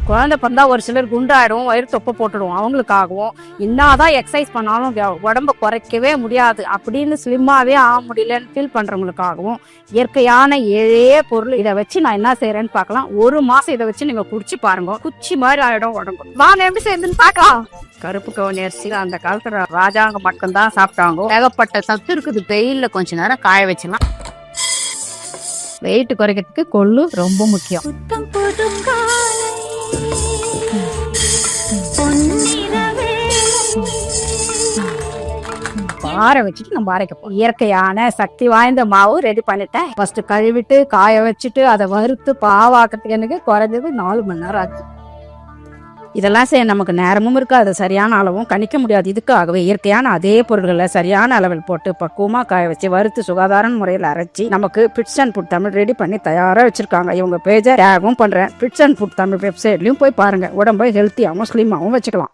குழந்தை பிறந்தா ஒரு சிலர் குண்டாயிடும், வயிறு தொப்பை போட்டுடும். அவங்களுக்காகவும் என்னதான் எக்ஸசைஸ் பண்ணாலும் உடம்ப குறைக்கவே முடியாது அப்படின்னு ஸ்லிம்மாவே ஆக முடியலன்னு ஃபீல் பண்றவங்களுக்காகவும் இயற்கையான ஏழே பொருள் இதை வச்சு நான் என்ன செய்யறேன்னு பார்க்கலாம். 1 மாசம் இதை வச்சு நீங்க குடிச்சு பாருங்க, குச்சி மாதிரி ஆயிடும் உடம்பு. வாங்க எப்படி செய்யுதுன்னு பார்க்கலாம். கருப்பு கவுனி அரிசி அந்த காலத்துல ராஜாங்க மட்டும்தான் சாப்பிட்டாங்க. ஏகப்பட்ட சத்து இருக்குது. வெயில்ல கொஞ்ச நேரம் காய வச்சலாம். வெயிட் குறைக்கிறதுக்கு கொள்ளு ரொம்ப முக்கியம். பாறை வச்சுட்டு நம்ம அரைக்கப்போம். இயற்கையான சக்தி வாய்ந்த மாவு ரெடி பண்ணிட்டேன். ஃபர்ஸ்ட் கழுவிட்டு காய வச்சுட்டு அதை வறுத்து பாவாக்கிறதுக்கு எனக்கு குறைஞ்சது 4 மணி நேரம் ஆச்சு. இதெல்லாம் செய்ய நமக்கு நேரமும் இருக்கு, அது சரியான அளவும் கணிக்க முடியாது. இதுக்காகவே இயற்கையான அதே பொருட்களை சரியான அளவில் போட்டு பக்குவமா காய வச்சு வறுத்து சுகாதார முறையில் அரைச்சி நமக்கு bits and food Tamil ready பண்ணி தயாரா வச்சிருக்காங்க. இவங்க பேஜை டேகும் பண்றேன். பிட்ஸ் அண்ட் ஃபுட் தமிழ் வெப்சைட்லயும் போய் பாருங்க. உடம்பை ஹெல்த்தியாகவும் ஸ்லிம்மாகவும் வச்சுக்கலாம்.